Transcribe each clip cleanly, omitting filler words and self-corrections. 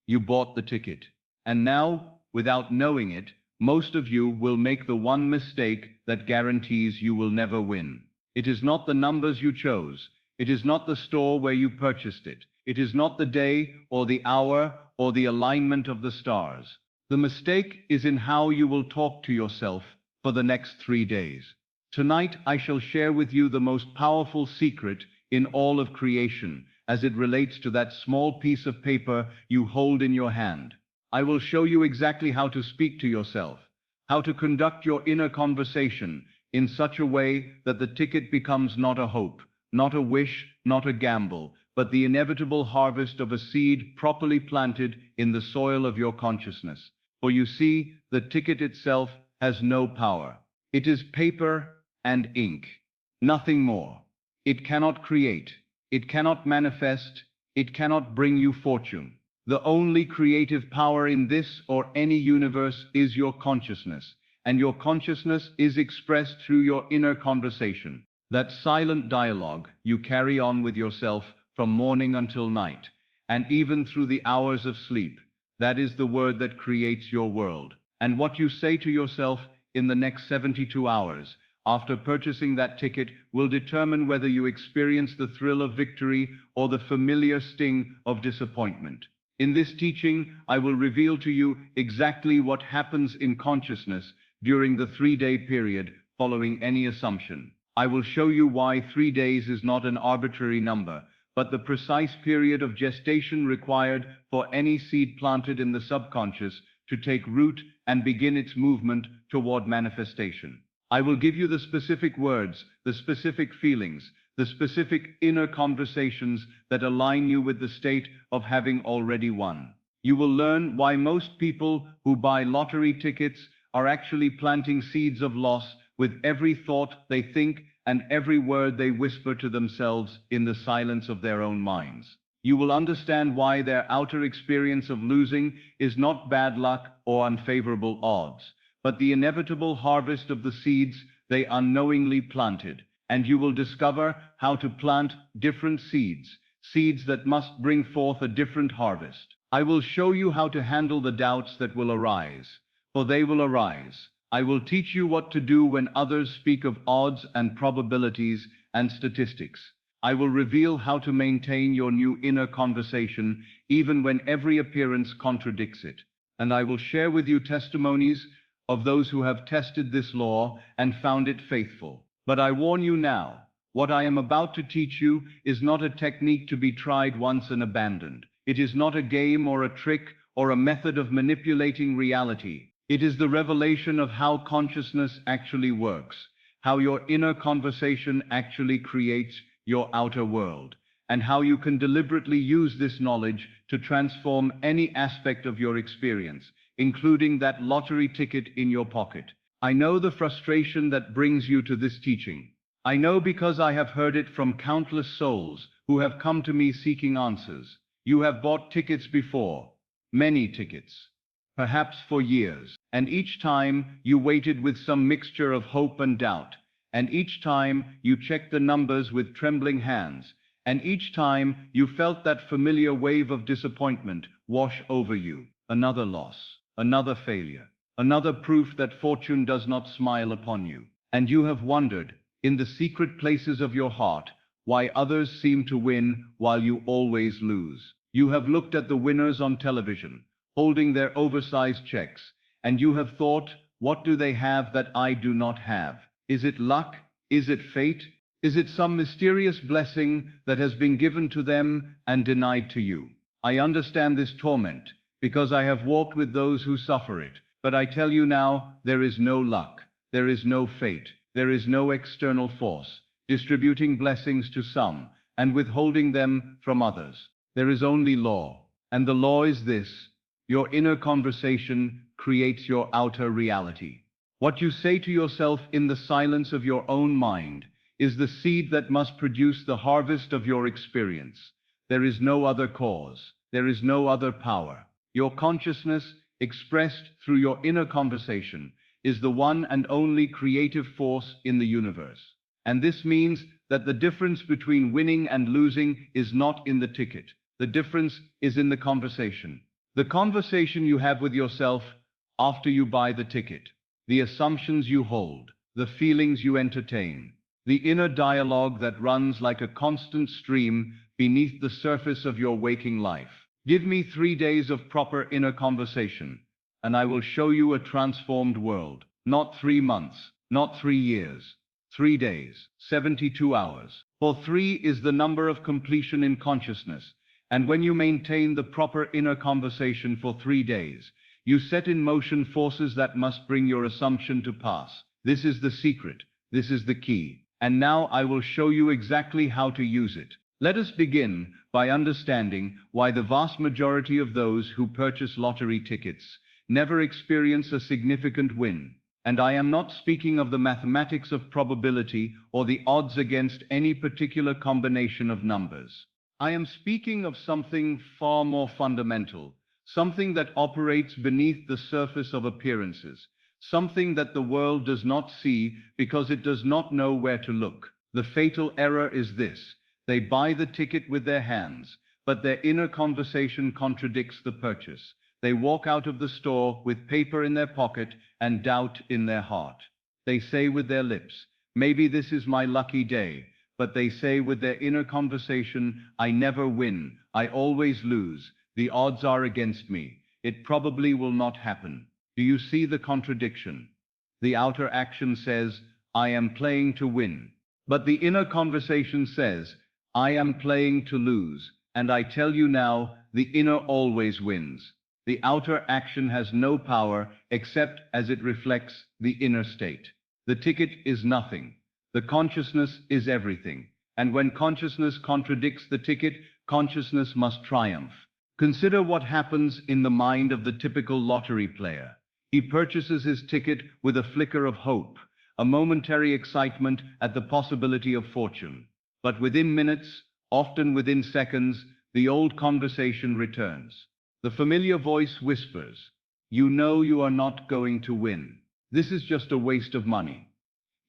You bought the ticket. And now, without knowing it, most of you will make the one mistake that guarantees you will never win. It is not the numbers you chose. It is not the store where you purchased it. It is not the day or the hour or the alignment of the stars. The mistake is in how you will talk to yourself for the next 3 days. Tonight I shall share with you the most powerful secret in all of creation as it relates to that small piece of paper you hold in your hand. I will show you exactly how to speak to yourself, how to conduct your inner conversation in such a way that the ticket becomes not a hope, not a wish, not a gamble, but the inevitable harvest of a seed properly planted in the soil of your consciousness. For you see, the ticket itself has no power. It is paper and ink, nothing more. It cannot create, it cannot manifest, it cannot bring you fortune. The only creative power in this or any universe is your consciousness, and your consciousness is expressed through your inner conversation, that silent dialogue you carry on with yourself from morning until night, and even through the hours of sleep. That is the word that creates your world. And what you say to yourself in the next 72 hours after purchasing that ticket will determine whether you experience the thrill of victory or the familiar sting of disappointment. In this teaching, I will reveal to you exactly what happens in consciousness during the 3-day period following any assumption. I will show you why 3 days is not an arbitrary number, but the precise period of gestation required for any seed planted in the subconscious to take root and begin its movement toward manifestation. I will give you the specific words, the specific feelings, the specific inner conversations that align you with the state of having already won. You will learn why most people who buy lottery tickets are actually planting seeds of loss with every thought they think and every word they whisper to themselves in the silence of their own minds. You will understand why their outer experience of losing is not bad luck or unfavorable odds, but the inevitable harvest of the seeds they unknowingly planted. And you will discover how to plant different seeds, seeds that must bring forth a different harvest. I will show you how to handle the doubts that will arise, for they will arise. I will teach you what to do when others speak of odds and probabilities and statistics. I will reveal how to maintain your new inner conversation even when every appearance contradicts it. And I will share with you testimonies of those who have tested this law and found it faithful. But I warn you now, what I am about to teach you is not a technique to be tried once and abandoned. It is not a game or a trick or a method of manipulating reality. It is the revelation of how consciousness actually works, how your inner conversation actually creates your outer world, and how you can deliberately use this knowledge to transform any aspect of your experience, including that lottery ticket in your pocket. I know the frustration that brings you to this teaching. I know because I have heard it from countless souls who have come to me seeking answers. You have bought tickets before, many tickets, perhaps for years, and each time you waited with some mixture of hope and doubt, and each time you checked the numbers with trembling hands, and each time you felt that familiar wave of disappointment wash over you. Another loss, another failure, another proof that fortune does not smile upon you. And you have wondered, in the secret places of your heart, why others seem to win while you always lose. You have looked at the winners on television, holding their oversized checks, and you have thought, what do they have that I do not have? Is it luck? Is it fate? Is it some mysterious blessing that has been given to them and denied to you? I understand this torment, because I have walked with those who suffer it. But I tell you now, there is no luck, there is no fate, there is no external force, distributing blessings to some and withholding them from others. There is only law, and the law is this: your inner conversation creates your outer reality. What you say to yourself in the silence of your own mind is the seed that must produce the harvest of your experience. There is no other cause, there is no other power. Your consciousness, expressed through your inner conversation, is the one and only creative force in the universe. And this means that the difference between winning and losing is not in the ticket. The difference is in the conversation. The conversation you have with yourself after you buy the ticket, the assumptions you hold, the feelings you entertain, the inner dialogue that runs like a constant stream beneath the surface of your waking life. Give me 3 days of proper inner conversation, and I will show you a transformed world. Not 3 months, not 3 years. 3 days, 72 hours. For 3 is the number of completion in consciousness, and when you maintain the proper inner conversation for 3 days, you set in motion forces that must bring your assumption to pass. This is the secret. This is the key. And now I will show you exactly how to use it. Let us begin by understanding why the vast majority of those who purchase lottery tickets never experience a significant win. And I am not speaking of the mathematics of probability or the odds against any particular combination of numbers. I am speaking of something far more fundamental, something that operates beneath the surface of appearances, something that the world does not see because it does not know where to look. The fatal error is this: they buy the ticket with their hands, but their inner conversation contradicts the purchase. They walk out of the store with paper in their pocket and doubt in their heart. They say with their lips, "Maybe this is my lucky day," but they say with their inner conversation, "I never win, I always lose, the odds are against me, it probably will not happen." Do you see the contradiction? The outer action says, "I am playing to win," but the inner conversation says, "I am playing to lose." And I tell you now, the inner always wins. The outer action has no power except as it reflects the inner state. The ticket is nothing. The consciousness is everything. And when consciousness contradicts the ticket, consciousness must triumph. Consider what happens in the mind of the typical lottery player. He purchases his ticket with a flicker of hope, a momentary excitement at the possibility of fortune. But within minutes, often within seconds, the old conversation returns. The familiar voice whispers, "You know you are not going to win. This is just a waste of money.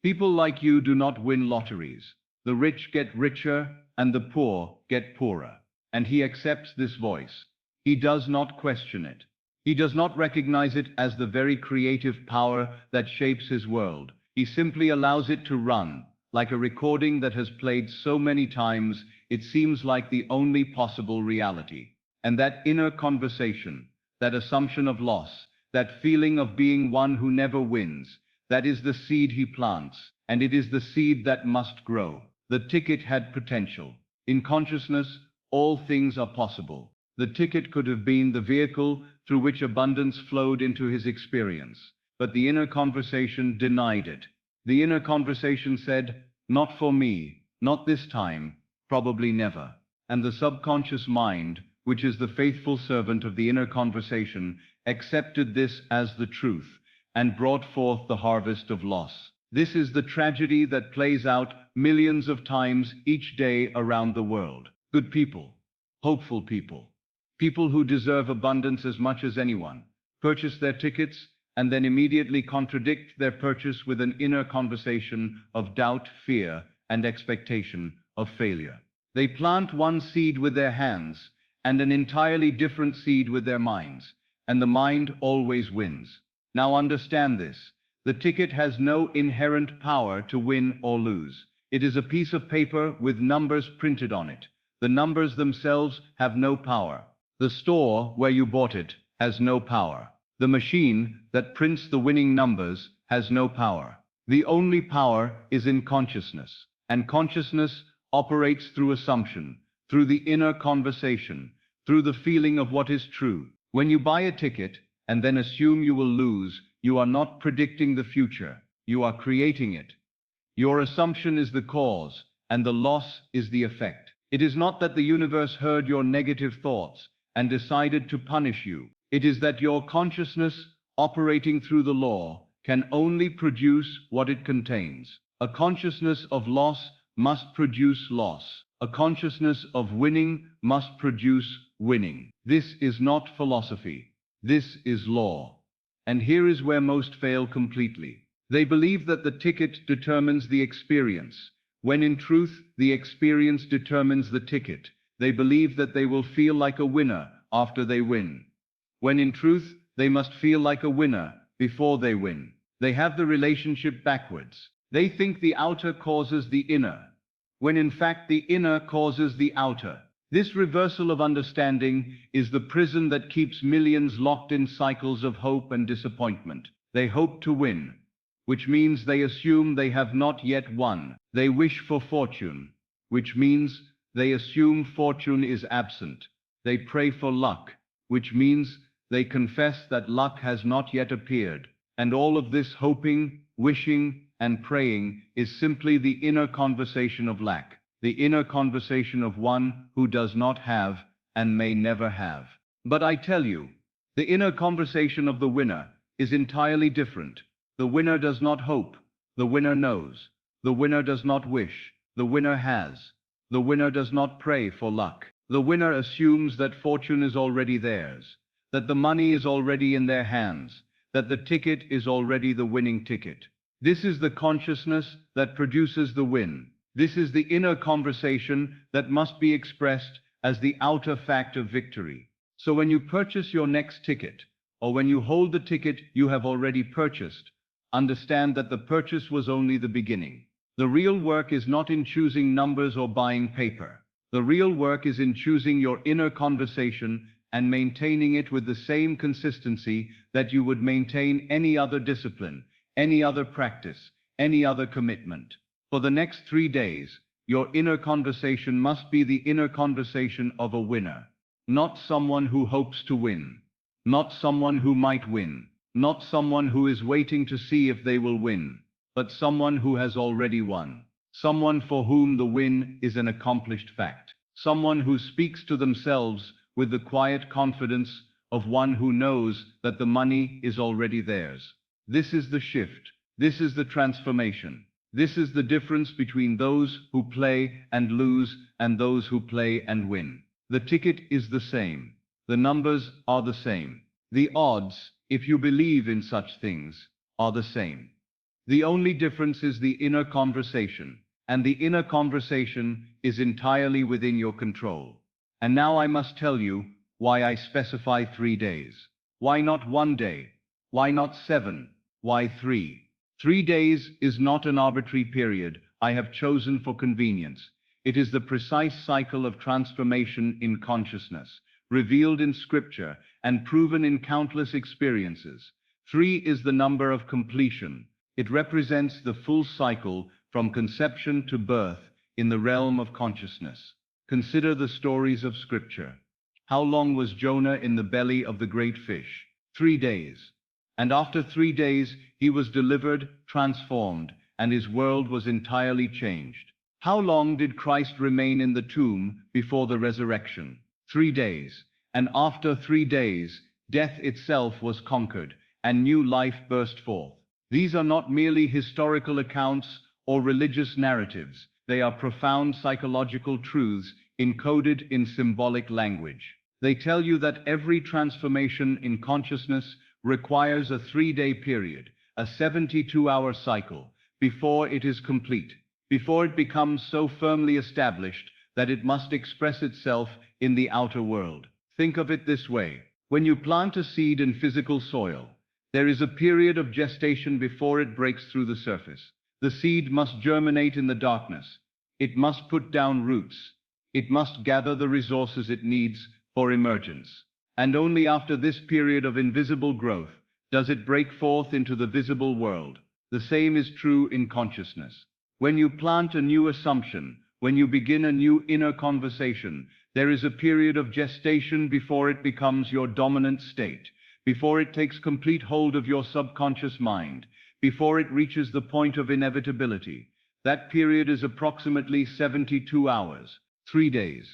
People like you do not win lotteries. The rich get richer and the poor get poorer." And he accepts this voice. He does not question it. He does not recognize it as the very creative power that shapes his world. He simply allows it to run, like a recording that has played so many times it seems like the only possible reality. And that inner conversation, that assumption of loss, that feeling of being one who never wins, that is the seed he plants, and it is the seed that must grow. The ticket had potential. In consciousness, all things are possible. The ticket could have been the vehicle through which abundance flowed into his experience, but the inner conversation denied it. The inner conversation said, "Not for me, not this time, probably never." And the subconscious mind, which is the faithful servant of the inner conversation, accepted this as the truth and brought forth the harvest of loss. This is the tragedy that plays out millions of times each day around the world. Good people, hopeful people, people who deserve abundance as much as anyone, purchase their tickets and then immediately contradict their purchase with an inner conversation of doubt, fear, and expectation of failure. They plant one seed with their hands and an entirely different seed with their minds, and the mind always wins. Now understand this. The ticket has no inherent power to win or lose. It is a piece of paper with numbers printed on it. The numbers themselves have no power. The store where you bought it has no power. The machine that prints the winning numbers has no power. The only power is in consciousness, and consciousness operates through assumption, through the inner conversation, through the feeling of what is true. When you buy a ticket and then assume you will lose, you are not predicting the future, you are creating it. Your assumption is the cause, and the loss is the effect. It is not that the universe heard your negative thoughts and decided to punish you. It is that your consciousness, operating through the law, can only produce what it contains. A consciousness of loss must produce loss. A consciousness of winning must produce winning. This is not philosophy. This is law. And here is where most fail completely. They believe that the ticket determines the experience, when in truth, the experience determines the ticket. They believe that they will feel like a winner after they win. when in truth they must feel like a winner before they win. They have the relationship backwards. They think the outer causes the inner, when in fact the inner causes the outer. This reversal of understanding is the prison that keeps millions locked in cycles of hope and disappointment. They hope to win, which means they assume they have not yet won. They wish for fortune, which means they assume fortune is absent. They pray for luck, which means they confess that luck has not yet appeared. And all of this hoping, wishing, and praying is simply the inner conversation of lack, the inner conversation of one who does not have and may never have. But I tell you, the inner conversation of the winner is entirely different. The winner does not hope. The winner knows. The winner does not wish. The winner has. The winner does not pray for luck. The winner assumes that fortune is already theirs, that the money is already in their hands, that the ticket is already the winning ticket. This is the consciousness that produces the win. This is the inner conversation that must be expressed as the outer fact of victory. So when you purchase your next ticket, or when you hold the ticket you have already purchased, understand that the purchase was only the beginning. The real work is not in choosing numbers or buying paper. The real work is in choosing your inner conversation and maintaining it with the same consistency that you would maintain any other discipline, any other practice, any other commitment. For the next 3 days, your inner conversation must be the inner conversation of a winner, not someone who hopes to win, not someone who might win, not someone who is waiting to see if they will win, but someone who has already won, someone for whom the win is an accomplished fact, someone who speaks to themselves with the quiet confidence of one who knows that the money is already theirs. This is the shift. This is the transformation. This is the difference between those who play and lose and those who play and win. The ticket is the same. The numbers are the same. The odds, if you believe in such things, are the same. The only difference is the inner conversation, and the inner conversation is entirely within your control. And now I must tell you why I specify 3 days. Why not 1 day? Why not 7? Why 3? 3 days is not an arbitrary period I have chosen for convenience. It is the precise cycle of transformation in consciousness, revealed in Scripture and proven in countless experiences. 3 is the number of completion. It represents the full cycle from conception to birth in the realm of consciousness. Consider the stories of Scripture. How long was Jonah in the belly of the great fish? 3 days. And after 3 days, he was delivered, transformed, and his world was entirely changed. How long did Christ remain in the tomb before the resurrection? 3 days. And after 3 days, death itself was conquered, and new life burst forth. These are not merely historical accounts or religious narratives. They are profound psychological truths encoded in symbolic language. They tell you that every transformation in consciousness requires a 3-day period, a 72-hour cycle, before it is complete, before it becomes so firmly established that it must express itself in the outer world. Think of it this way. When you plant a seed in physical soil, there is a period of gestation before it breaks through the surface. The seed must germinate in the darkness. It must put down roots. It must gather the resources it needs for emergence. And only after this period of invisible growth does it break forth into the visible world. The same is true in consciousness. When you plant a new assumption, when you begin a new inner conversation, there is a period of gestation before it becomes your dominant state, before it takes complete hold of your subconscious mind, before it reaches the point of inevitability. That period is approximately 72 hours, 3 days.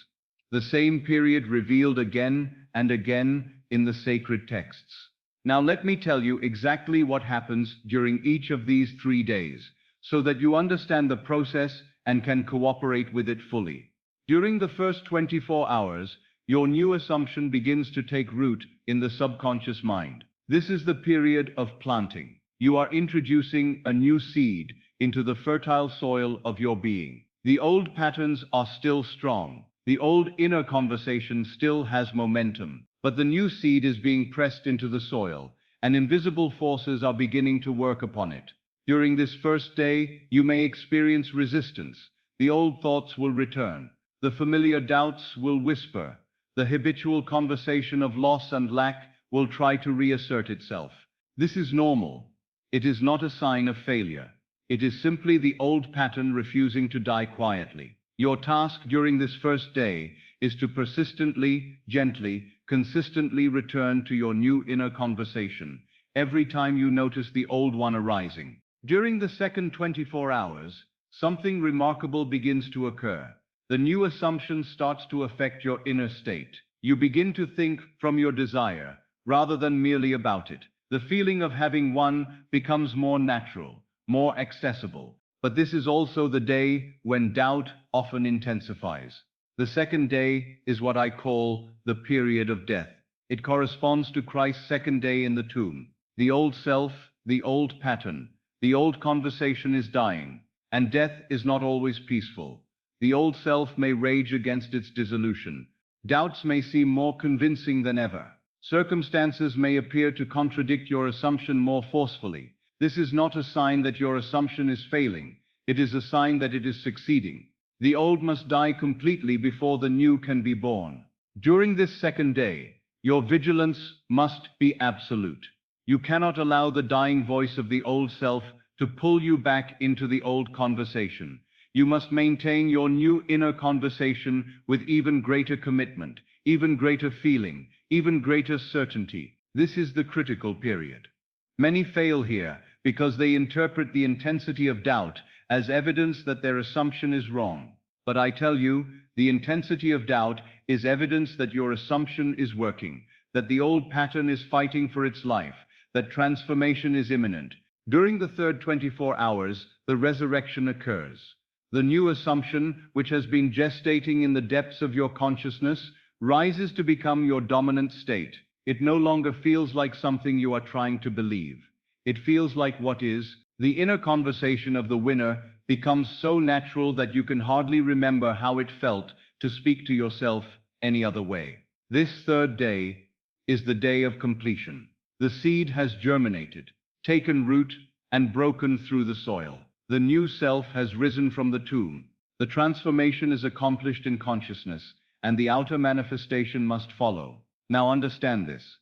The same period revealed again and again in the sacred texts. Now let me tell you exactly what happens during each of these 3 days, so that you understand the process and can cooperate with it fully. During the first 24 hours, your new assumption begins to take root in the subconscious mind. This is the period of planting. You are introducing a new seed into the fertile soil of your being. The old patterns are still strong. The old inner conversation still has momentum, But the new seed is being pressed into the soil, and invisible forces are beginning to work upon it. During this first day, you may experience resistance. The old thoughts will return. The familiar doubts will whisper. The habitual conversation of loss and lack will try to reassert itself. This is normal. It is not a sign of failure. It is simply the old pattern refusing to die quietly. Your task during this first day is to persistently, gently, consistently return to your new inner conversation every time you notice the old one arising. During the second 24 hours, something remarkable begins to occur. The new assumption starts to affect your inner state. You begin to think from your desire, rather than merely about it. The feeling of having won becomes more natural, more accessible. But this is also the day when doubt often intensifies. The second day is what I call the period of death. It corresponds to Christ's second day in the tomb. The old self, the old pattern, the old conversation is dying, and death is not always peaceful. The old self may rage against its dissolution. Doubts may seem more convincing than ever. Circumstances may appear to contradict your assumption more forcefully. This is not a sign that your assumption is failing. It is a sign that it is succeeding. The old must die completely before the new can be born. During this second day, your vigilance must be absolute. You cannot allow the dying voice of the old self to pull you back into the old conversation. You must maintain your new inner conversation with even greater commitment, even greater feeling, even greater certainty. This is the critical period. Many fail here because they interpret the intensity of doubt as evidence that their assumption is wrong. But I tell you, the intensity of doubt is evidence that your assumption is working, that the old pattern is fighting for its life, that transformation is imminent. During the third 24 hours, the resurrection occurs. The new assumption, which has been gestating in the depths of your consciousness, rises to become your dominant state. It no longer feels like something you are trying to believe. It feels like what is. The inner conversation of the winner becomes so natural that you can hardly remember how it felt to speak to yourself any other way. This third day is the day of completion. The seed has germinated, taken root, and broken through the soil. The new self has risen from the tomb. The transformation is accomplished in consciousness, and the outer manifestation must follow. Now understand this.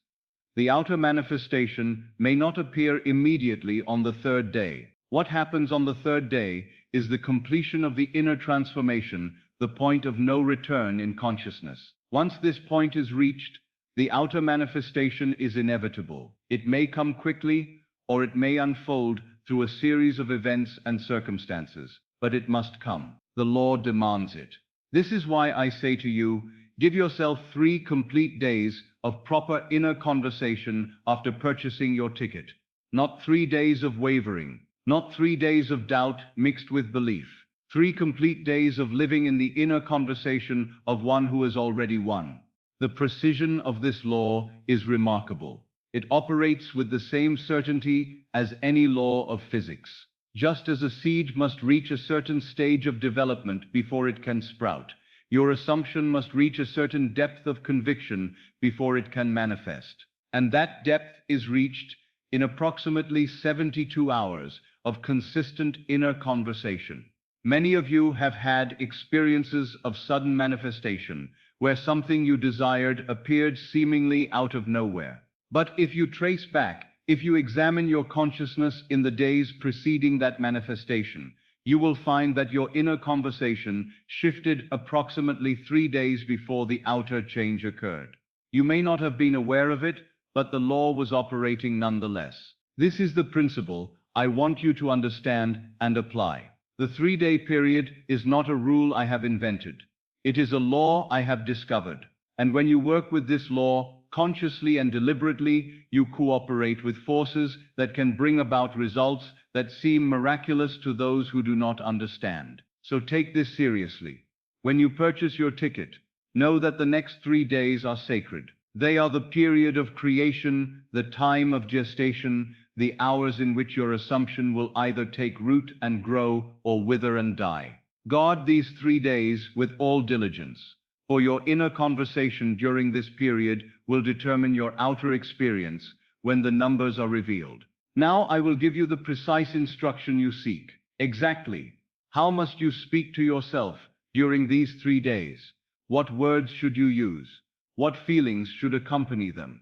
The outer manifestation may not appear immediately on the third day. What happens on the third day is the completion of the inner transformation, the point of no return in consciousness. Once this point is reached, the outer manifestation is inevitable. It may come quickly, or it may unfold through a series of events and circumstances, but it must come. The law demands it. This is why I say to you, give yourself 3 complete days of proper inner conversation after purchasing your ticket. Not 3 days of wavering, not 3 days of doubt mixed with belief. 3 complete days of living in the inner conversation of one who has already won. The precision of this law is remarkable. It operates with the same certainty as any law of physics. Just as a seed must reach a certain stage of development before it can sprout, your assumption must reach a certain depth of conviction before it can manifest. And that depth is reached in approximately 72 hours of consistent inner conversation. Many of you have had experiences of sudden manifestation, where something you desired appeared seemingly out of nowhere. But if you trace back, if you examine your consciousness in the days preceding that manifestation, you will find that your inner conversation shifted approximately 3 days before the outer change occurred. You may not have been aware of it, but the law was operating nonetheless. This is the principle I want you to understand and apply. The 3-day period is not a rule I have invented. It is a law I have discovered. And when you work with this law, consciously and deliberately, you cooperate with forces that can bring about results that seem miraculous to those who do not understand. So take this seriously. When you purchase your ticket, know that the next 3 days are sacred. They are the period of creation, the time of gestation, the hours in which your assumption will either take root and grow or wither and die. Guard these 3 days with all diligence. For your inner conversation during this period will determine your outer experience when the numbers are revealed. Now I will give you the precise instruction you seek. Exactly. How must you speak to yourself during these 3 days? What words should you use? What feelings should accompany them?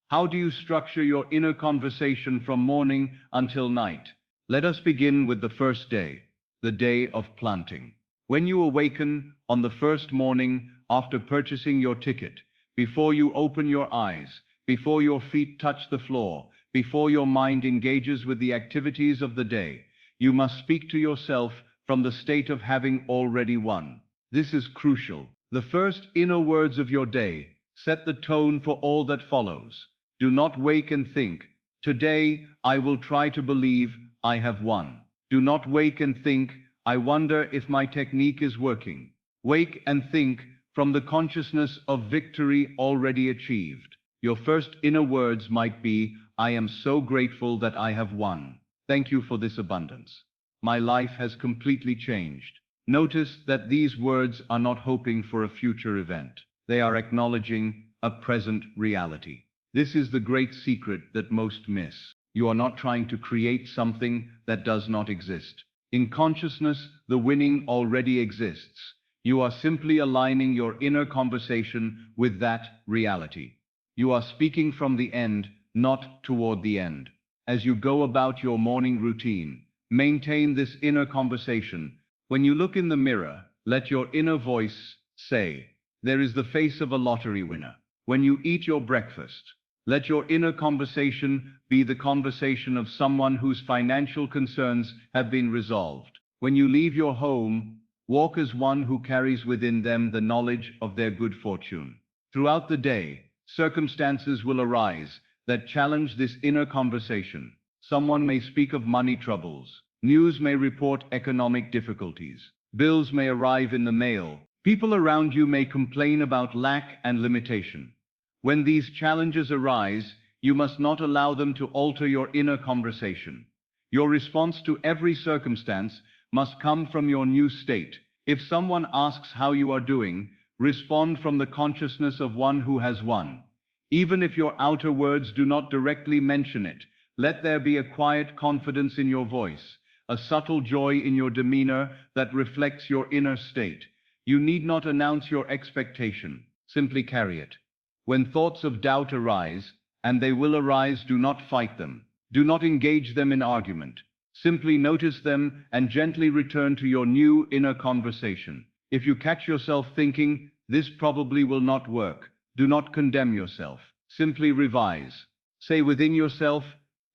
How do you structure your inner conversation from morning until night? Let us begin with the first day, the day of planting. When you awaken on the first morning after purchasing your ticket, before you open your eyes, before your feet touch the floor, before your mind engages with the activities of the day, you must speak to yourself from the state of having already won. This is crucial. The first inner words of your day set the tone for all that follows. Do not wake and think, today I will try to believe I have won. Do not wake and think, I wonder if my technique is working. Wake and think from the consciousness of victory already achieved. Your first inner words might be, I am so grateful that I have won. Thank you for this abundance. My life has completely changed. Notice that these words are not hoping for a future event. They are acknowledging a present reality. This is the great secret that most miss. You are not trying to create something that does not exist. In consciousness, the winning already exists. You are simply aligning your inner conversation with that reality. You are speaking from the end, not toward the end. As you go about your morning routine, maintain this inner conversation. When you look in the mirror, let your inner voice say, there is the face of a lottery winner. When you eat your breakfast, let your inner conversation be the conversation of someone whose financial concerns have been resolved. When you leave your home, walk as one who carries within them the knowledge of their good fortune. Throughout the day, circumstances will arise that challenge this inner conversation. Someone may speak of money troubles. News may report economic difficulties. Bills may arrive in the mail. People around you may complain about lack and limitation. When these challenges arise, you must not allow them to alter your inner conversation. Your response to every circumstance must come from your new state. If someone asks how you are doing, respond from the consciousness of one who has won. Even if your outer words do not directly mention it, let there be a quiet confidence in your voice, a subtle joy in your demeanor that reflects your inner state. You need not announce your expectation, simply carry it. When thoughts of doubt arise, and they will arise, do not fight them. Do not engage them in argument. Simply notice them and gently return to your new inner conversation. If you catch yourself thinking, this probably will not work, do not condemn yourself. Simply revise. Say within yourself,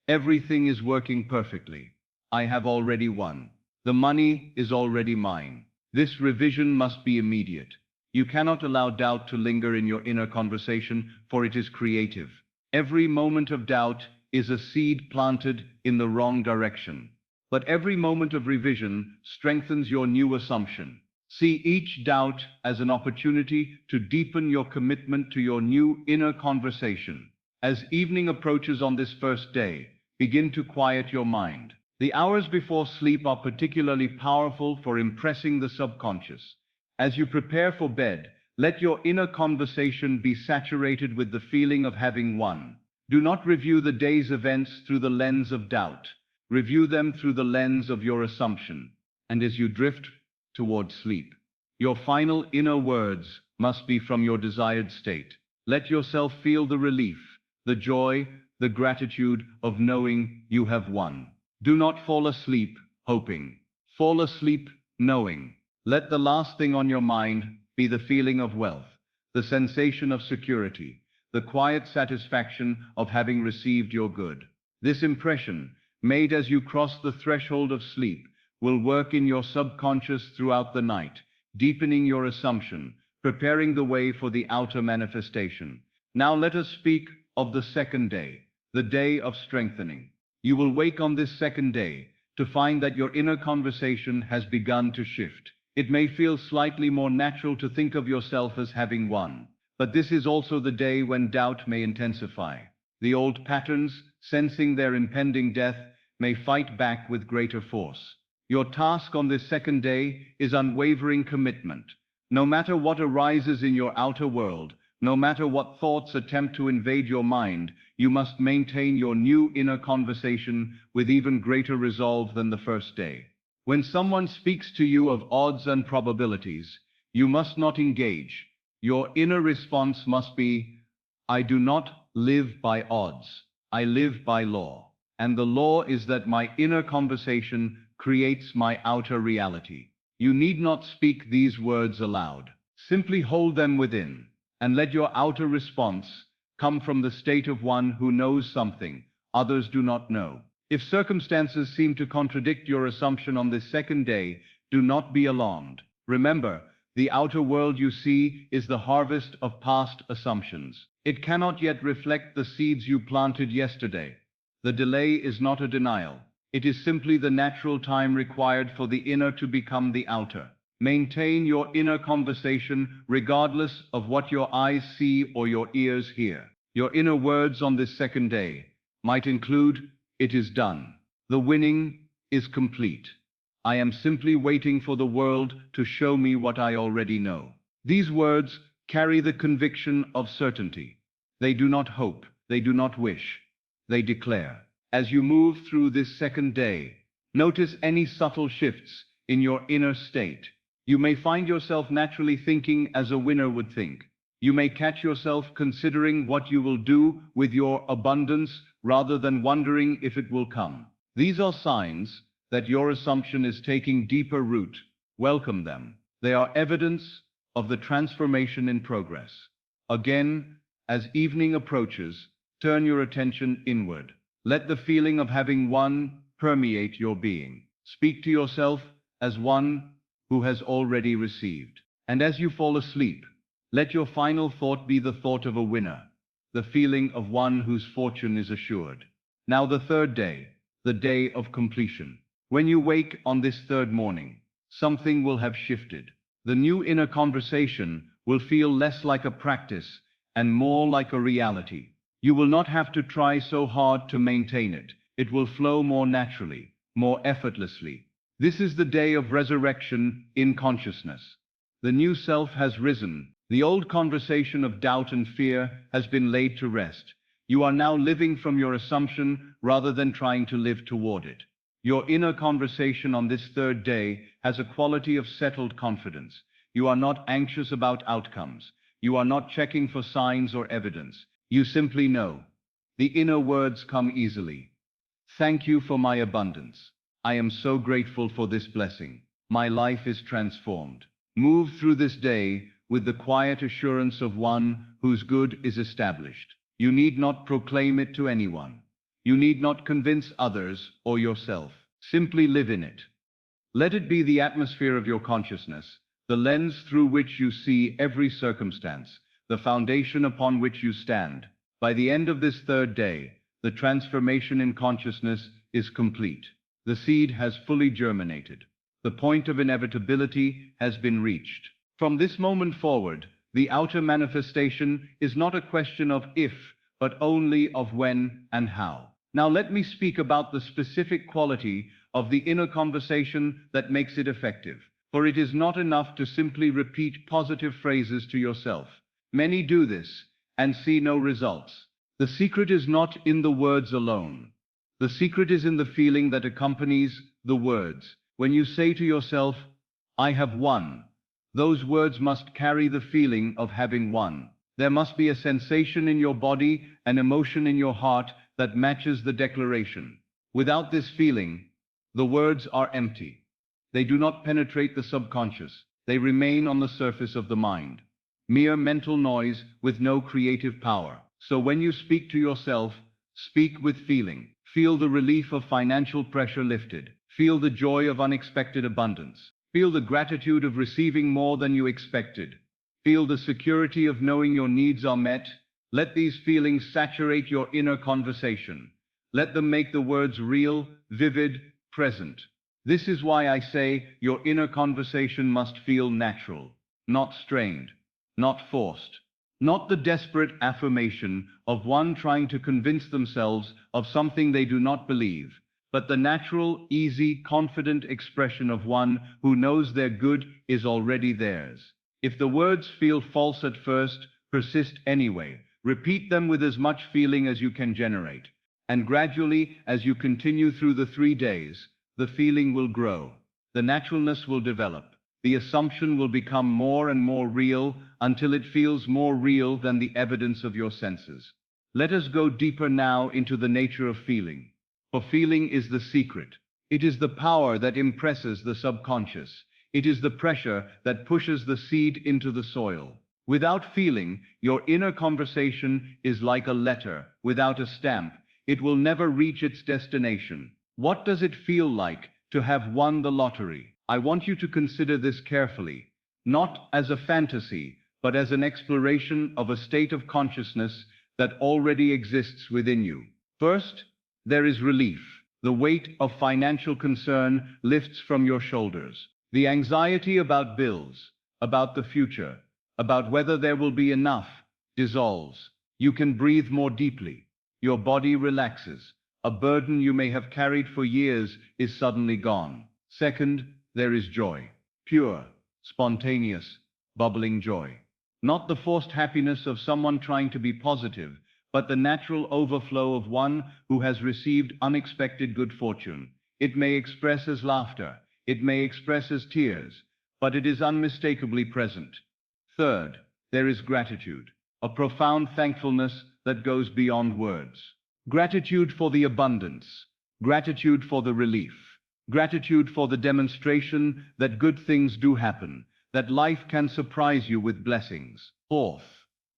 everything is working perfectly. I have already won. The money is already mine. This revision must be immediate. You cannot allow doubt to linger in your inner conversation, for it is creative. Every moment of doubt is a seed planted in the wrong direction. But every moment of revision strengthens your new assumption. See each doubt as an opportunity to deepen your commitment to your new inner conversation. As evening approaches on this first day, begin to quiet your mind. The hours before sleep are particularly powerful for impressing the subconscious. As you prepare for bed, let your inner conversation be saturated with the feeling of having won. Do not review the day's events through the lens of doubt. Review them through the lens of your assumption. And as you drift toward sleep, your final inner words must be from your desired state. Let yourself feel the relief, the joy, the gratitude of knowing you have won. Do not fall asleep hoping. Fall asleep knowing. Let the last thing on your mind be the feeling of wealth, the sensation of security, the quiet satisfaction of having received your good. This impression, made as you cross the threshold of sleep, will work in your subconscious throughout the night, deepening your assumption, preparing the way for the outer manifestation. Now let us speak of the second day, the day of strengthening. You will wake on this second day to find that your inner conversation has begun to shift. It may feel slightly more natural to think of yourself as having won, but this is also the day when doubt may intensify. The old patterns, sensing their impending death, may fight back with greater force. Your task on this second day is unwavering commitment. No matter what arises in your outer world, no matter what thoughts attempt to invade your mind, you must maintain your new inner conversation with even greater resolve than the first day. When someone speaks to you of odds and probabilities, you must not engage. Your inner response must be, I do not live by odds. I live by law. And the law is that my inner conversation creates my outer reality. You need not speak these words aloud. Simply hold them within, and let your outer response come from the state of one who knows something others do not know. If circumstances seem to contradict your assumption on this second day, do not be alarmed. Remember, the outer world you see is the harvest of past assumptions. It cannot yet reflect the seeds you planted yesterday. The delay is not a denial. It is simply the natural time required for the inner to become the outer. Maintain your inner conversation regardless of what your eyes see or your ears hear. Your inner words on this second day might include, it is done. The winning is complete. I am simply waiting for the world to show me what I already know. These words carry the conviction of certainty. They do not hope, they do not wish, they declare. As you move through this second day, notice any subtle shifts in your inner state. You may find yourself naturally thinking as a winner would think. You may catch yourself considering what you will do with your abundance rather than wondering if it will come. These are signs that your assumption is taking deeper root. Welcome them. They are evidence of the transformation in progress. Again, as evening approaches, turn your attention inward. Let the feeling of having won permeate your being. Speak to yourself as one who has already received. And as you fall asleep, let your final thought be the thought of a winner, the feeling of one whose fortune is assured. Now the third day, the day of completion. When you wake on this third morning, something will have shifted. The new inner conversation will feel less like a practice and more like a reality. You will not have to try so hard to maintain it. It will flow more naturally, more effortlessly. This is the day of resurrection in consciousness. The new self has risen. The old conversation of doubt and fear has been laid to rest. You are now living from your assumption rather than trying to live toward it. Your inner conversation on this third day has a quality of settled confidence. You are not anxious about outcomes. You are not checking for signs or evidence. You simply know. The inner words come easily. Thank you for my abundance. I am so grateful for this blessing. My life is transformed. Move through this day with the quiet assurance of one whose good is established. You need not proclaim it to anyone. You need not convince others or yourself. Simply live in it. Let it be the atmosphere of your consciousness, the lens through which you see every circumstance, the foundation upon which you stand. By the end of this third day, the transformation in consciousness is complete. The seed has fully germinated. The point of inevitability has been reached. From this moment forward, the outer manifestation is not a question of if, but only of when and how. Now let me speak about the specific quality of the inner conversation that makes it effective. For it is not enough to simply repeat positive phrases to yourself. Many do this and see no results. The secret is not in the words alone. The secret is in the feeling that accompanies the words. When you say to yourself, I have won, those words must carry the feeling of having won. There must be a sensation in your body, an emotion in your heart that matches the declaration. Without this feeling, the words are empty. They do not penetrate the subconscious. They remain on the surface of the mind. Mere mental noise with no creative power. So when you speak to yourself, speak with feeling. Feel the relief of financial pressure lifted. Feel the joy of unexpected abundance. Feel the gratitude of receiving more than you expected. Feel the security of knowing your needs are met. Let these feelings saturate your inner conversation. Let them make the words real, vivid, present. This is why I say your inner conversation must feel natural, not strained, not forced. Not the desperate affirmation of one trying to convince themselves of something they do not believe, but the natural, easy, confident expression of one who knows their good is already theirs. If the words feel false at first, persist anyway. Repeat them with as much feeling as you can generate. And gradually, as you continue through the 3 days, the feeling will grow. The naturalness will develop. The assumption will become more and more real until it feels more real than the evidence of your senses. Let us go deeper now into the nature of feeling. For feeling is the secret. It is the power that impresses the subconscious. It is the pressure that pushes the seed into the soil. Without feeling, your inner conversation is like a letter without a stamp. It will never reach its destination. What does it feel like to have won the lottery? I want you to consider this carefully, not as a fantasy, but as an exploration of a state of consciousness that already exists within you. First, there is relief. The weight of financial concern lifts from your shoulders. The anxiety about bills, about the future, about whether there will be enough, dissolves. You can breathe more deeply. Your body relaxes. A burden you may have carried for years is suddenly gone. Second, there is joy. Pure, spontaneous, bubbling joy. Not the forced happiness of someone trying to be positive, but the natural overflow of one who has received unexpected good fortune. It may express as laughter, it may express as tears, but it is unmistakably present. Third, there is gratitude, a profound thankfulness that goes beyond words. Gratitude for the abundance, gratitude for the relief, gratitude for the demonstration that good things do happen, that life can surprise you with blessings. Fourth,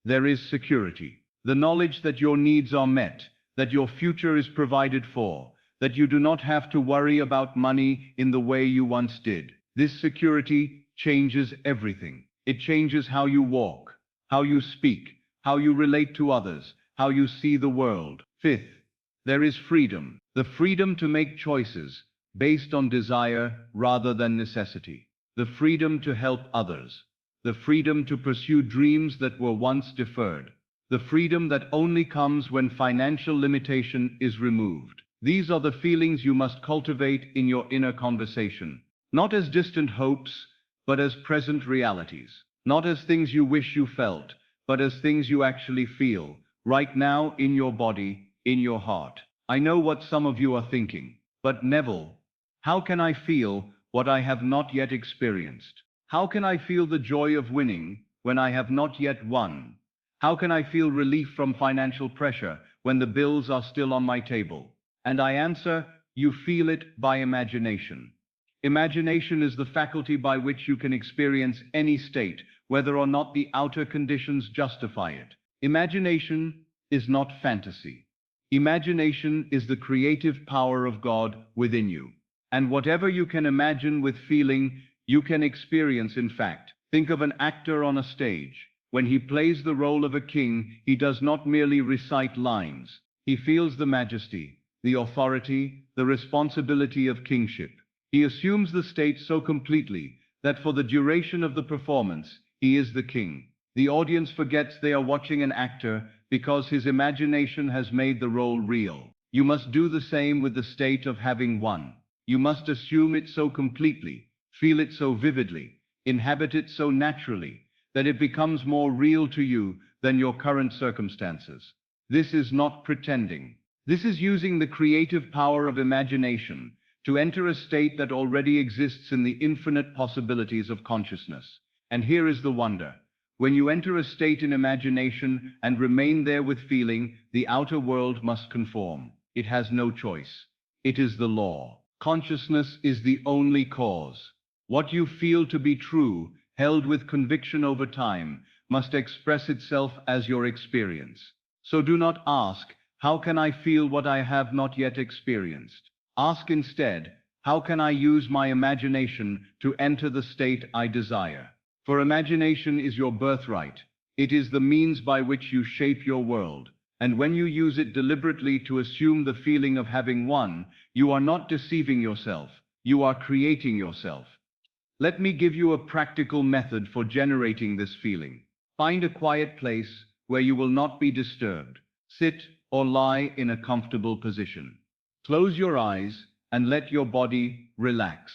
there is security, the knowledge that your needs are met, that your future is provided for, that you do not have to worry about money in the way you once did. This security changes everything. It changes how you walk, how you speak, how you relate to others, how you see the world. Fifth, there is freedom, the freedom to make choices based on desire rather than necessity, the freedom to help others, the freedom to pursue dreams that were once deferred, the freedom that only comes when financial limitation is removed. These are the feelings you must cultivate in your inner conversation, not as distant hopes, but as present realities, not as things you wish you felt, but as things you actually feel, right now in your body, in your heart. I know what some of you are thinking, but Neville, how can I feel what I have not yet experienced? How can I feel the joy of winning when I have not yet won? How can I feel relief from financial pressure when the bills are still on my table? And I answer, you feel it by imagination. Imagination is the faculty by which you can experience any state, whether or not the outer conditions justify it. Imagination is not fantasy. Imagination is the creative power of God within you. And whatever you can imagine with feeling, you can experience in fact. Think of an actor on a stage. When he plays the role of a king, he does not merely recite lines. He feels the majesty, the authority, the responsibility of kingship. He assumes the state so completely that for the duration of the performance, he is the king. The audience forgets they are watching an actor because his imagination has made the role real. You must do the same with the state of having won. You must assume it so completely, feel it so vividly, inhabit it so naturally, that it becomes more real to you than your current circumstances. This is not pretending. This is using the creative power of imagination to enter a state that already exists in the infinite possibilities of consciousness. And here is the wonder. When you enter a state in imagination and remain there with feeling, the outer world must conform. It has no choice. It is the law. Consciousness is the only cause. What you feel to be true, held with conviction over time, must express itself as your experience. So do not ask, how can I feel what I have not yet experienced? Ask instead, how can I use my imagination to enter the state I desire? For imagination is your birthright. It is the means by which you shape your world. And when you use it deliberately to assume the feeling of having won, you are not deceiving yourself. You are creating yourself. Let me give you a practical method for generating this feeling. Find a quiet place where you will not be disturbed. Sit or lie in a comfortable position. Close your eyes and let your body relax.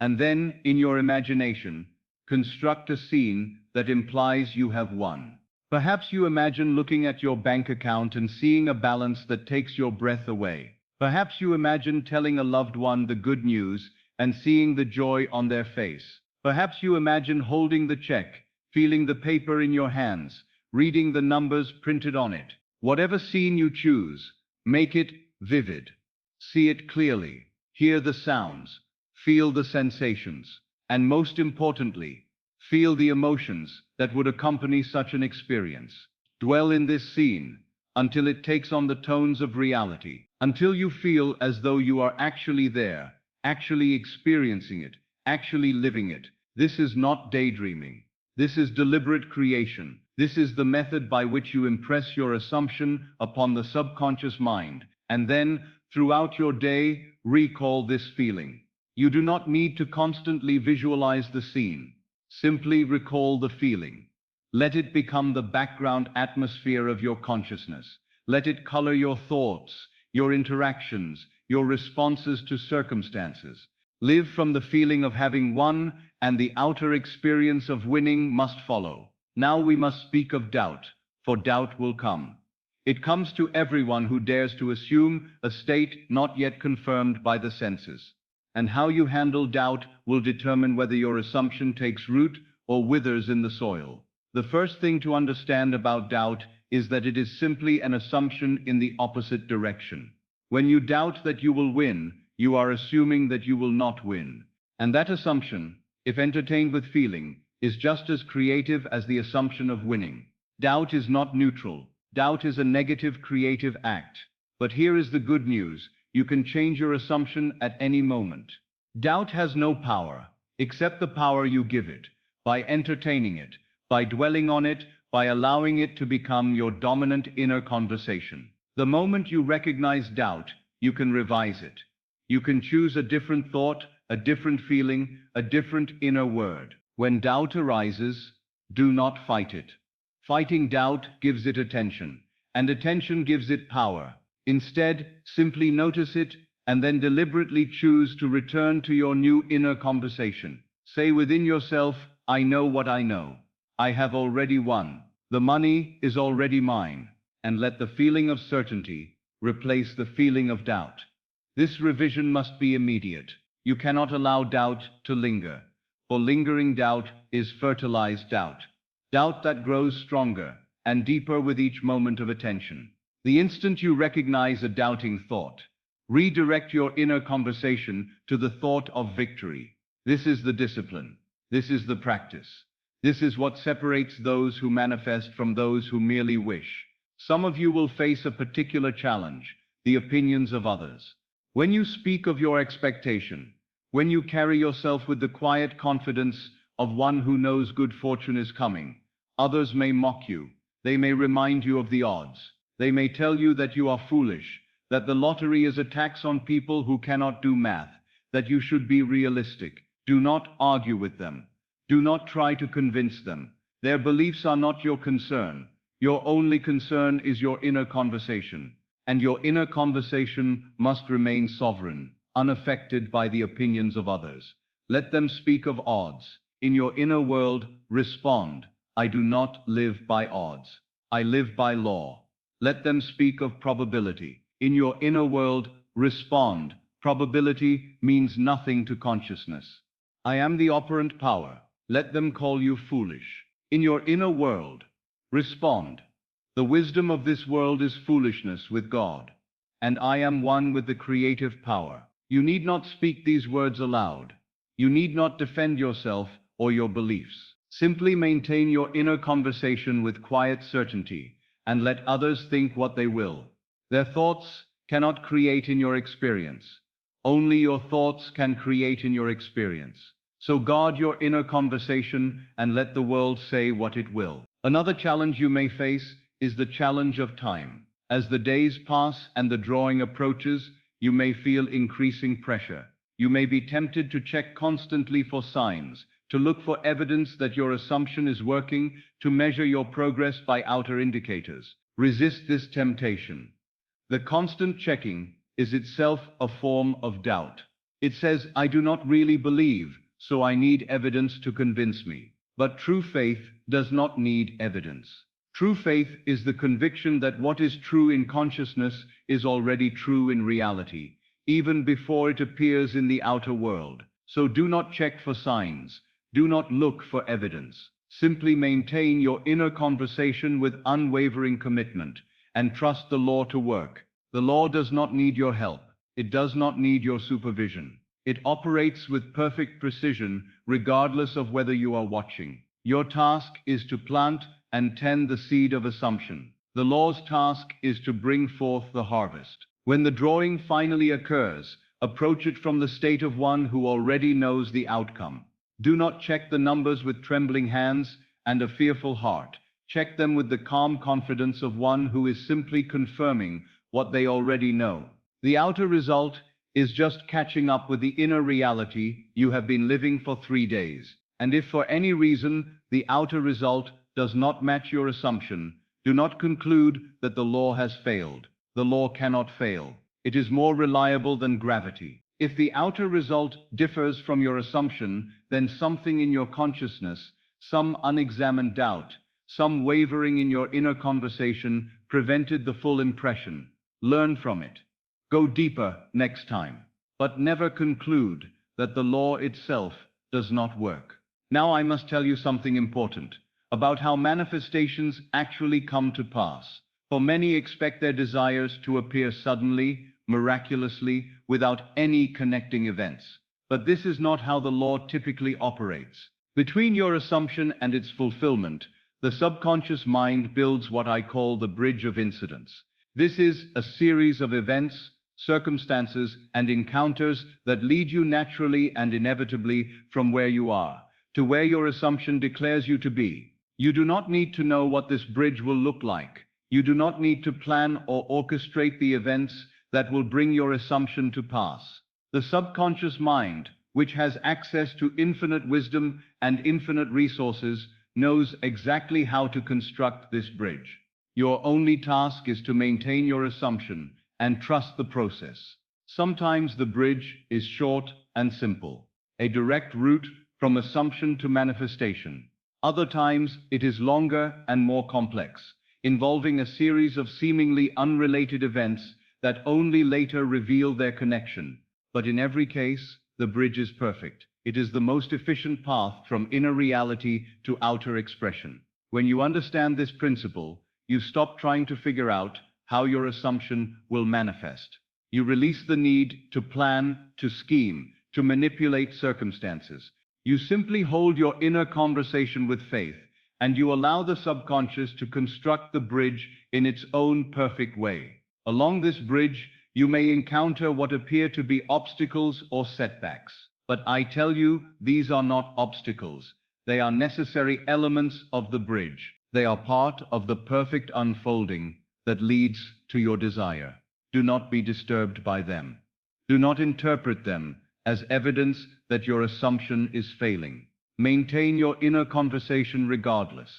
And then, in your imagination, construct a scene that implies you have won. Perhaps you imagine looking at your bank account and seeing a balance that takes your breath away. Perhaps you imagine telling a loved one the good news and seeing the joy on their face. Perhaps you imagine holding the check, feeling the paper in your hands, reading the numbers printed on it. Whatever scene you choose, make it vivid. See it clearly, hear the sounds, feel the sensations, and most importantly, feel the emotions that would accompany such an experience. Dwell in this scene until it takes on the tones of reality, until you feel as though you are actually there, actually experiencing it, actually living it. This is not daydreaming. This is deliberate creation. This is the method by which you impress your assumption upon the subconscious mind, and then, throughout your day, recall this feeling. You do not need to constantly visualize the scene. Simply recall the feeling. Let it become the background atmosphere of your consciousness. Let it color your thoughts, your interactions, your responses to circumstances. Live from the feeling of having won, and the outer experience of winning must follow. Now we must speak of doubt, for doubt will come. It comes to everyone who dares to assume a state not yet confirmed by the senses. And how you handle doubt will determine whether your assumption takes root or withers in the soil. The first thing to understand about doubt is that it is simply an assumption in the opposite direction. When you doubt that you will win, you are assuming that you will not win. And that assumption, if entertained with feeling, is just as creative as the assumption of winning. Doubt is not neutral. Doubt is a negative creative act. But here is the good news. You can change your assumption at any moment. Doubt has no power, except the power you give it, by entertaining it, by dwelling on it, by allowing it to become your dominant inner conversation. The moment you recognize doubt, you can revise it. You can choose a different thought, a different feeling, a different inner word. When doubt arises, do not fight it. Fighting doubt gives it attention, and attention gives it power. Instead, simply notice it, and then deliberately choose to return to your new inner conversation. Say within yourself, I know what I know. I have already won. The money is already mine. And let the feeling of certainty replace the feeling of doubt. This revision must be immediate. You cannot allow doubt to linger, for lingering doubt is fertilized doubt. Doubt that grows stronger and deeper with each moment of attention. The instant you recognize a doubting thought, redirect your inner conversation to the thought of victory. This is the discipline. This is the practice. This is what separates those who manifest from those who merely wish. Some of you will face a particular challenge, the opinions of others. When you speak of your expectation, when you carry yourself with the quiet confidence of one who knows good fortune is coming, others may mock you. They may remind you of the odds. They may tell you that you are foolish, that the lottery is a tax on people who cannot do math, that you should be realistic. Do not argue with them. Do not try to convince them. Their beliefs are not your concern. Your only concern is your inner conversation. And your inner conversation must remain sovereign, unaffected by the opinions of others. Let them speak of odds. In your inner world, respond, I do not live by odds. I live by law. Let them speak of probability. In your inner world, respond, probability means nothing to consciousness. I am the operant power. Let them call you foolish. In your inner world, respond. The wisdom of this world is foolishness with God, and I am one with the creative power. You need not speak these words aloud. You need not defend yourself or your beliefs. Simply maintain your inner conversation with quiet certainty, and let others think what they will. Their thoughts cannot create in your experience. Only your thoughts can create in your experience. So guard your inner conversation and let the world say what it will. Another challenge you may face is the challenge of time. As the days pass and the drawing approaches, you may feel increasing pressure. You may be tempted to check constantly for signs, to look for evidence that your assumption is working, to measure your progress by outer indicators. Resist this temptation. The constant checking is itself a form of doubt. It says, I do not really believe, so I need evidence to convince me. But true faith does not need evidence. True faith is the conviction that what is true in consciousness is already true in reality, even before it appears in the outer world. So do not check for signs, do not look for evidence. Simply maintain your inner conversation with unwavering commitment, and trust the law to work. The law does not need your help. It does not need your supervision. It operates with perfect precision, regardless of whether you are watching. Your task is to plant and tend the seed of assumption. The law's task is to bring forth the harvest. When the drawing finally occurs, approach it from the state of one who already knows the outcome. Do not check the numbers with trembling hands and a fearful heart. Check them with the calm confidence of one who is simply confirming what they already know. The outer result is just catching up with the inner reality you have been living for 3 days. And if for any reason the outer result does not match your assumption, do not conclude that the law has failed. The law cannot fail. It is more reliable than gravity. If the outer result differs from your assumption, then something in your consciousness, some unexamined doubt, some wavering in your inner conversation prevented the full impression. Learn from it. Go deeper next time. But never conclude that the law itself does not work. Now I must tell you something important about how manifestations actually come to pass. For many expect their desires to appear suddenly, miraculously, without any connecting events. But this is not how the law typically operates. Between your assumption and its fulfillment, the subconscious mind builds what I call the bridge of incidents. This is a series of events, circumstances, and encounters that lead you naturally and inevitably from where you are to where your assumption declares you to be. You do not need to know what this bridge will look like. You do not need to plan or orchestrate the events that will bring your assumption to pass. The subconscious mind, which has access to infinite wisdom and infinite resources, knows exactly how to construct this bridge. Your only task is to maintain your assumption and trust the process. Sometimes the bridge is short and simple, a direct route from assumption to manifestation. Other times it is longer and more complex, involving a series of seemingly unrelated events that only later reveal their connection. But in every case, the bridge is perfect. It is the most efficient path from inner reality to outer expression. When you understand this principle, you stop trying to figure out how your assumption will manifest. You release the need to plan, to scheme, to manipulate circumstances. You simply hold your inner conversation with faith, and you allow the subconscious to construct the bridge in its own perfect way. Along this bridge, you may encounter what appear to be obstacles or setbacks. But I tell you, these are not obstacles. They are necessary elements of the bridge. They are part of the perfect unfolding that leads to your desire. Do not be disturbed by them. Do not interpret them as evidence that your assumption is failing. Maintain your inner conversation regardless,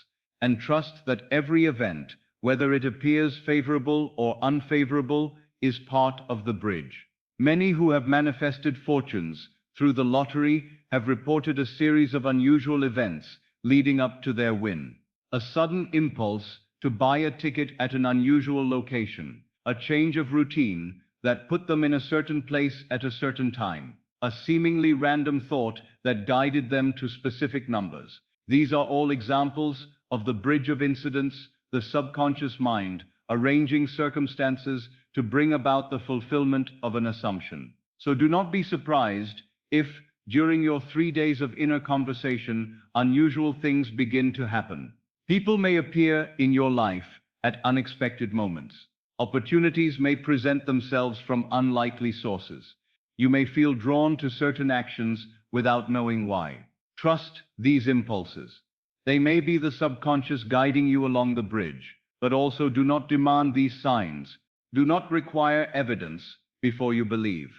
and trust that every event, whether it appears favorable or unfavorable, is part of the bridge. Many who have manifested fortunes through the lottery have reported a series of unusual events leading up to their win. A sudden impulse to buy a ticket at an unusual location, a change of routine that put them in a certain place at a certain time, a seemingly random thought that guided them to specific numbers. These are all examples of the bridge of incidents, the subconscious mind arranging circumstances to bring about the fulfillment of an assumption. So do not be surprised if, during your 3 days of inner conversation, unusual things begin to happen. People may appear in your life at unexpected moments. Opportunities may present themselves from unlikely sources. You may feel drawn to certain actions without knowing why. Trust these impulses. They may be the subconscious guiding you along the bridge, but also do not demand these signs. Do not require evidence before you believe.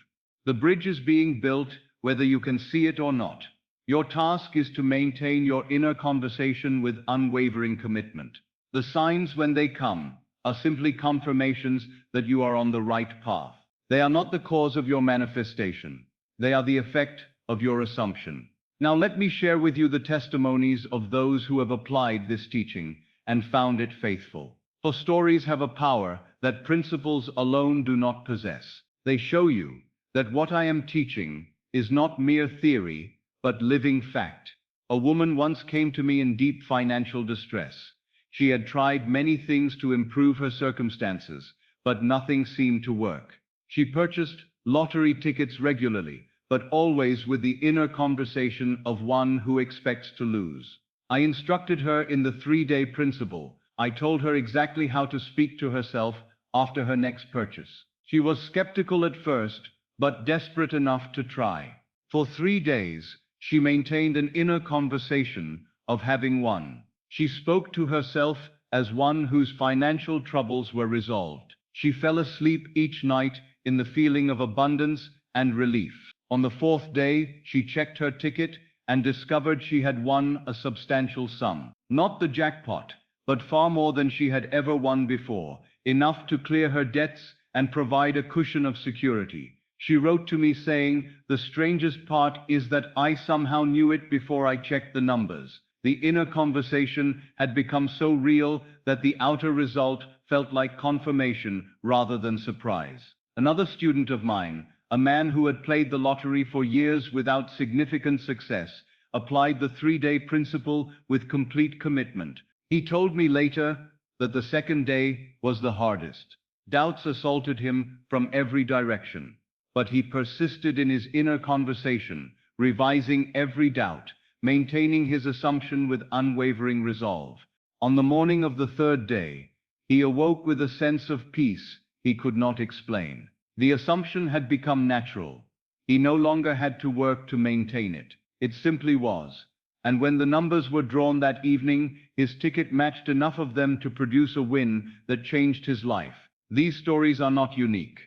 The bridge is being built whether you can see it or not. Your task is to maintain your inner conversation with unwavering commitment. The signs, when they come, are simply confirmations that you are on the right path. They are not the cause of your manifestation. They are the effect of your assumption. Now let me share with you the testimonies of those who have applied this teaching and found it faithful. For stories have a power that principles alone do not possess. They show you that what I am teaching is not mere theory, but living fact. A woman once came to me in deep financial distress. She had tried many things to improve her circumstances, but nothing seemed to work. She purchased lottery tickets regularly, but always with the inner conversation of one who expects to lose. I instructed her in the 3-day principle. I told her exactly how to speak to herself after her next purchase. She was skeptical at first, but desperate enough to try. For 3 days, she maintained an inner conversation of having won. She spoke to herself as one whose financial troubles were resolved. She fell asleep each night in the feeling of abundance and relief. On the 4th day, she checked her ticket and discovered she had won a substantial sum. Not the jackpot, but far more than she had ever won before, enough to clear her debts and provide a cushion of security. She wrote to me saying, "The strangest part is that I somehow knew it before I checked the numbers." The inner conversation had become so real that the outer result felt like confirmation rather than surprise. Another student of mine, a man who had played the lottery for years without significant success, applied the 3-day principle with complete commitment. He told me later that the 2nd day was the hardest. Doubts assaulted him from every direction, but he persisted in his inner conversation, revising every doubt, maintaining his assumption with unwavering resolve. On the morning of the 3rd day, he awoke with a sense of peace he could not explain. The assumption had become natural. He no longer had to work to maintain it. It simply was. And when the numbers were drawn that evening, his ticket matched enough of them to produce a win that changed his life. These stories are not unique.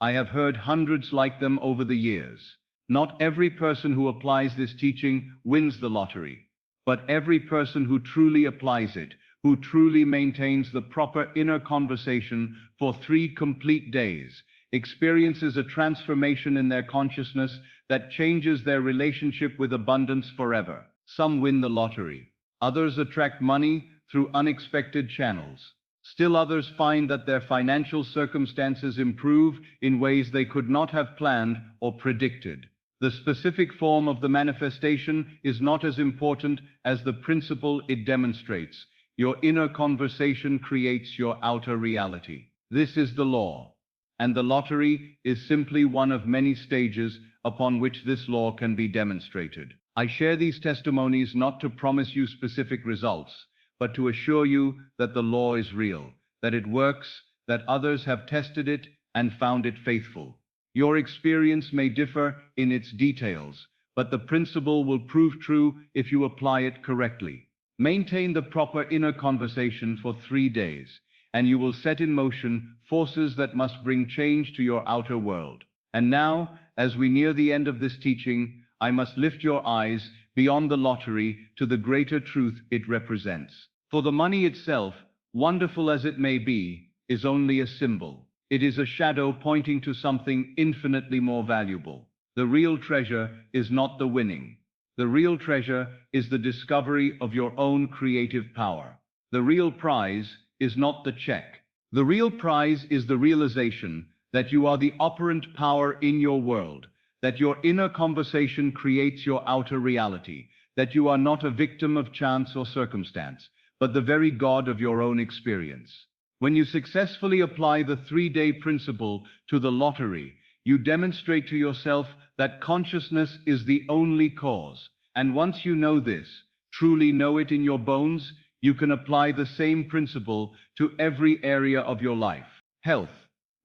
I have heard hundreds like them over the years. Not every person who applies this teaching wins the lottery, but every person who truly applies it, who truly maintains the proper inner conversation for 3 complete days, experiences a transformation in their consciousness that changes their relationship with abundance forever. Some win the lottery. Others attract money through unexpected channels. Still others find that their financial circumstances improve in ways they could not have planned or predicted. The specific form of the manifestation is not as important as the principle it demonstrates. Your inner conversation creates your outer reality. This is the law. And the lottery is simply one of many stages upon which this law can be demonstrated. I share these testimonies not to promise you specific results, but to assure you that the law is real, that it works, that others have tested it and found it faithful. Your experience may differ in its details, but the principle will prove true if you apply it correctly. Maintain the proper inner conversation for 3 days, and you will set in motion forces that must bring change to your outer world. And now, as we near the end of this teaching, I must lift your eyes beyond the lottery to the greater truth it represents. For the money itself, wonderful as it may be, is only a symbol. It is a shadow pointing to something infinitely more valuable. The real treasure is not the winning. The real treasure is the discovery of your own creative power. The real prize is not the check. The real prize is the realization that you are the operant power in your world, that your inner conversation creates your outer reality, that you are not a victim of chance or circumstance, but the very God of your own experience. When you successfully apply the 3-day principle to the lottery, you demonstrate to yourself that consciousness is the only cause. And once you know this, truly know it in your bones, you can apply the same principle to every area of your life. Health,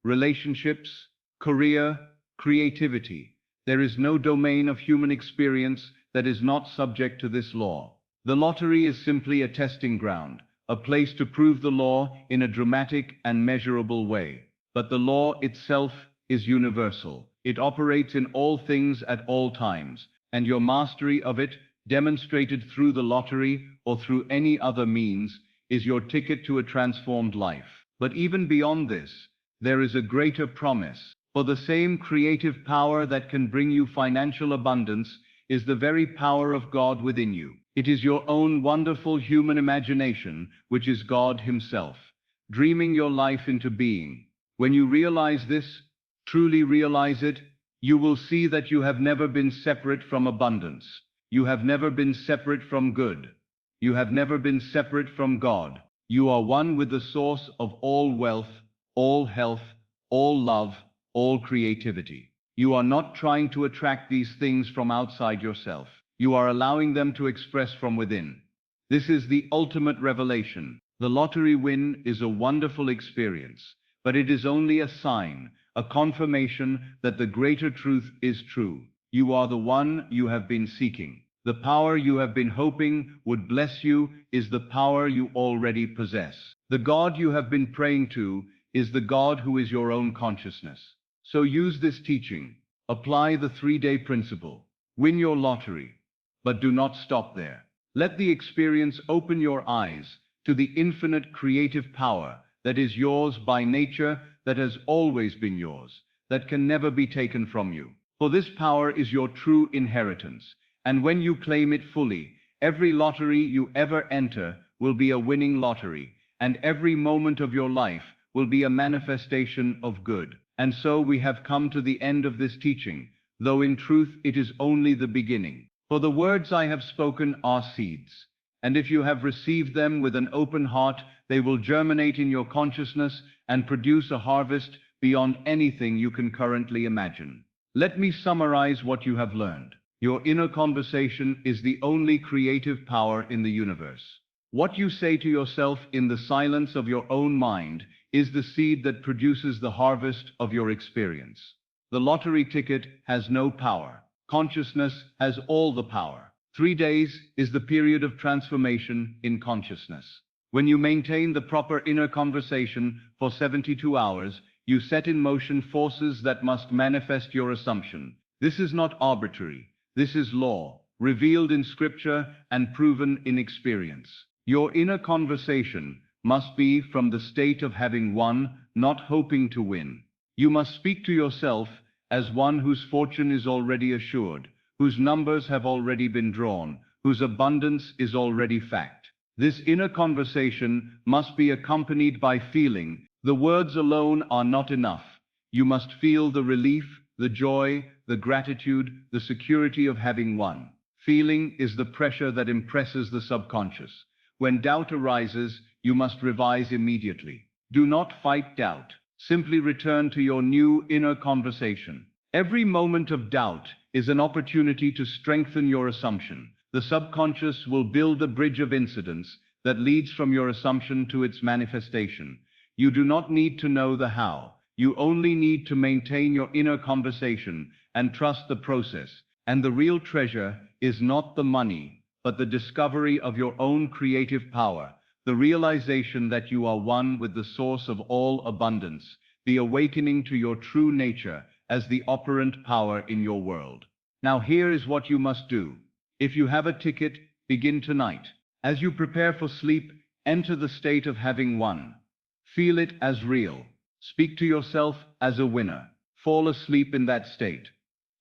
relationships, career, creativity. There is no domain of human experience that is not subject to this law. The lottery is simply a testing ground, a place to prove the law in a dramatic and measurable way. But the law itself is universal. It operates in all things at all times, and your mastery of it, demonstrated through the lottery or through any other means, is your ticket to a transformed life. But even beyond this, there is a greater promise. For the same creative power that can bring you financial abundance is the very power of God within you. It is your own wonderful human imagination, which is God Himself, dreaming your life into being. When you realize this, truly realize it, you will see that you have never been separate from abundance. You have never been separate from good. You have never been separate from God. You are one with the source of all wealth, all health, all love, all creativity. You are not trying to attract these things from outside yourself. You are allowing them to express from within. This is the ultimate revelation. The lottery win is a wonderful experience, but it is only a sign, a confirmation that the greater truth is true. You are the one you have been seeking. The power you have been hoping would bless you is the power you already possess. The God you have been praying to is the God who is your own consciousness. So use this teaching. Apply the 3-day principle. Win your lottery. But do not stop there. Let the experience open your eyes to the infinite creative power that is yours by nature, that has always been yours, that can never be taken from you. For this power is your true inheritance, and when you claim it fully, every lottery you ever enter will be a winning lottery, and every moment of your life will be a manifestation of good. And so we have come to the end of this teaching, though in truth it is only the beginning. For the words I have spoken are seeds, and if you have received them with an open heart, they will germinate in your consciousness and produce a harvest beyond anything you can currently imagine. Let me summarize what you have learned. Your inner conversation is the only creative power in the universe. What you say to yourself in the silence of your own mind is the seed that produces the harvest of your experience. The lottery ticket has no power. Consciousness has all the power. 3 days is the period of transformation in consciousness. When you maintain the proper inner conversation for 72 hours, you set in motion forces that must manifest your assumption. This is not arbitrary. This is law, revealed in scripture and proven in experience. Your inner conversation must be from the state of having won, not hoping to win. You must speak to yourself as one whose fortune is already assured, whose numbers have already been drawn, whose abundance is already fact. This inner conversation must be accompanied by feeling. The words alone are not enough. You must feel the relief, the joy, the gratitude, the security of having won. Feeling is the pressure that impresses the subconscious. When doubt arises, you must revise immediately. Do not fight doubt. Simply return to your new inner conversation. Every moment of doubt is an opportunity to strengthen your assumption. The subconscious will build a bridge of incidents that leads from your assumption to its manifestation. You do not need to know the how. You only need to maintain your inner conversation and trust the process. And the real treasure is not the money, but the discovery of your own creative power. The realization that you are one with the source of all abundance, the awakening to your true nature as the operant power in your world. Now here is what you must do. If you have a ticket, begin tonight. As you prepare for sleep, enter the state of having won. Feel it as real. Speak to yourself as a winner. Fall asleep in that state.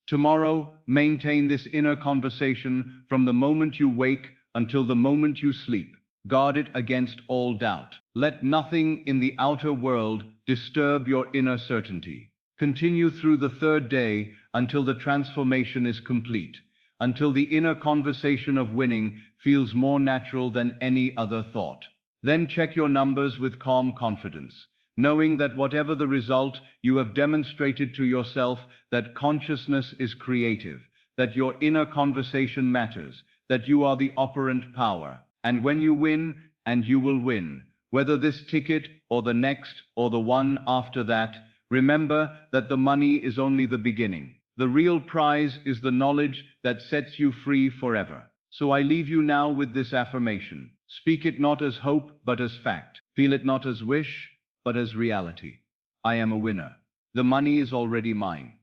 Tomorrow, maintain this inner conversation from the moment you wake until the moment you sleep. Guard it against all doubt. Let nothing in the outer world disturb your inner certainty. Continue through the 3rd day until the transformation is complete, until the inner conversation of winning feels more natural than any other thought. Then check your numbers with calm confidence, knowing that whatever the result, you have demonstrated to yourself that consciousness is creative, that your inner conversation matters, that you are the operant power. And when you win, and you will win, whether this ticket or the next or the one after that, remember that the money is only the beginning. The real prize is the knowledge that sets you free forever. So I leave you now with this affirmation. Speak it not as hope, but as fact. Feel it not as wish, but as reality. I am a winner. The money is already mine.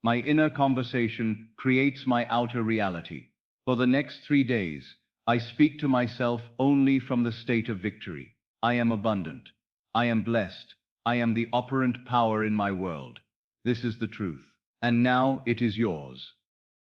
My inner conversation creates my outer reality. For the next 3 days, I speak to myself only from the state of victory. I am abundant. I am blessed. I am the operant power in my world. This is the truth. And now it is yours.